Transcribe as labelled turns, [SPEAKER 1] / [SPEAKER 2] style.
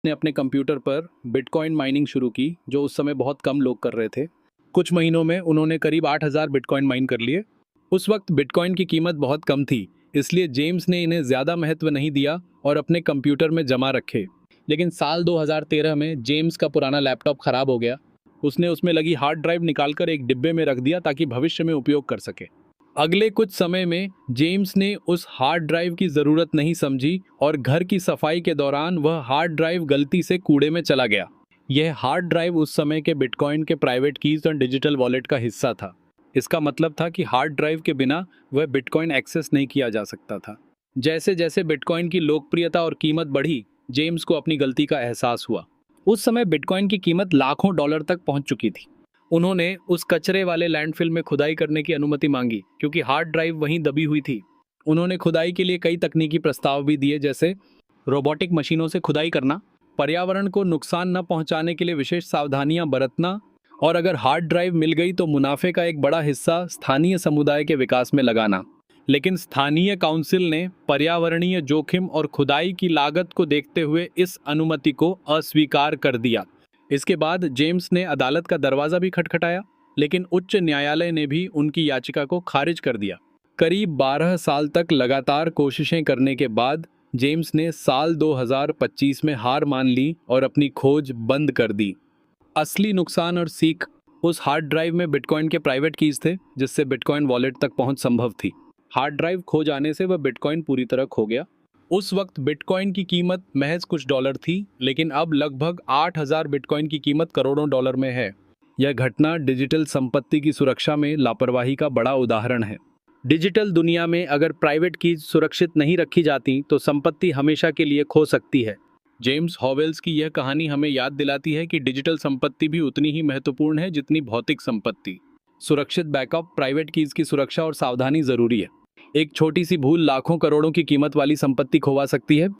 [SPEAKER 1] ने अपने कंप्यूटर पर बिटकॉइन माइनिंग शुरू की, जो उस समय बहुत कम लोग कर रहे थे। कुछ महीनों में उन्होंने करीब 8,000 बिटकॉइन माइन कर लिए। उस वक्त बिटकॉइन की कीमत बहुत कम थी, इसलिए जेम्स ने इन्हें ज़्यादा महत्व नहीं दिया और अपने कंप्यूटर में जमा रखे। लेकिन साल 2013 में जेम्स का पुराना लैपटॉप खराब हो गया। उसने उसमें लगी हार्ड ड्राइव निकालकर एक डिब्बे में रख दिया ताकि भविष्य में उपयोग कर सके। अगले कुछ समय में जेम्स ने उस हार्ड ड्राइव की ज़रूरत नहीं समझी और घर की सफाई के दौरान वह हार्ड ड्राइव गलती से कूड़े में चला गया। यह हार्ड ड्राइव उस समय के बिटकॉइन के प्राइवेट कीज और डिजिटल वॉलेट का हिस्सा था। इसका मतलब था कि हार्ड ड्राइव के बिना वह बिटकॉइन एक्सेस नहीं किया जा सकता था। जैसे जैसे बिटकॉइन की लोकप्रियता और कीमत बढ़ी, जेम्स को अपनी गलती का एहसास हुआ। उस समय बिटकॉइन की कीमत लाखों डॉलर तक पहुंच चुकी थी। उन्होंने उस कचरे वाले लैंडफिल में खुदाई करने की अनुमति मांगी, क्योंकि हार्ड ड्राइव वहीं दबी हुई थी। उन्होंने खुदाई के लिए कई तकनीकी प्रस्ताव भी दिए, जैसे रोबोटिक मशीनों से खुदाई करना, पर्यावरण को नुकसान न पहुंचाने के लिए विशेष सावधानियां बरतना, और अगर हार्ड ड्राइव मिल गई तो मुनाफे का एक बड़ा हिस्सा स्थानीय समुदाय के विकास में लगाना। लेकिन स्थानीय काउंसिल ने पर्यावरणीय जोखिम और खुदाई की लागत को देखते हुए इस अनुमति को अस्वीकार कर दिया। इसके बाद जेम्स ने अदालत का दरवाजा भी खटखटाया, लेकिन उच्च न्यायालय ने भी उनकी याचिका को खारिज कर दिया। करीब 12 साल तक लगातार कोशिशें करने के बाद जेम्स ने साल 2025 में हार मान ली और अपनी खोज बंद कर दी। असली नुकसान और सीख: उस हार्ड ड्राइव में बिटकॉइन के प्राइवेट कीज थे, जिससे बिटकॉइन वॉलेट तक पहुंच संभव थी। हार्ड ड्राइव खो जाने से वह बिटकॉइन पूरी तरह खो गया। उस वक्त बिटकॉइन की कीमत महज कुछ डॉलर थी, लेकिन अब लगभग 8,000 बिटकॉइन की कीमत करोड़ों डॉलर में है। यह घटना डिजिटल संपत्ति की सुरक्षा में लापरवाही का बड़ा उदाहरण है। डिजिटल दुनिया में अगर प्राइवेट कीज सुरक्षित नहीं रखी जाती तो संपत्ति हमेशा के लिए खो सकती है। जेम्स हॉवेल्स की यह कहानी हमें याद दिलाती है कि डिजिटल संपत्ति भी उतनी ही महत्वपूर्ण है जितनी भौतिक संपत्ति। सुरक्षित बैकअप, प्राइवेट कीज की सुरक्षा और सावधानी जरूरी है। एक छोटी सी भूल लाखों करोड़ों की कीमत वाली संपत्ति खोवा सकती है।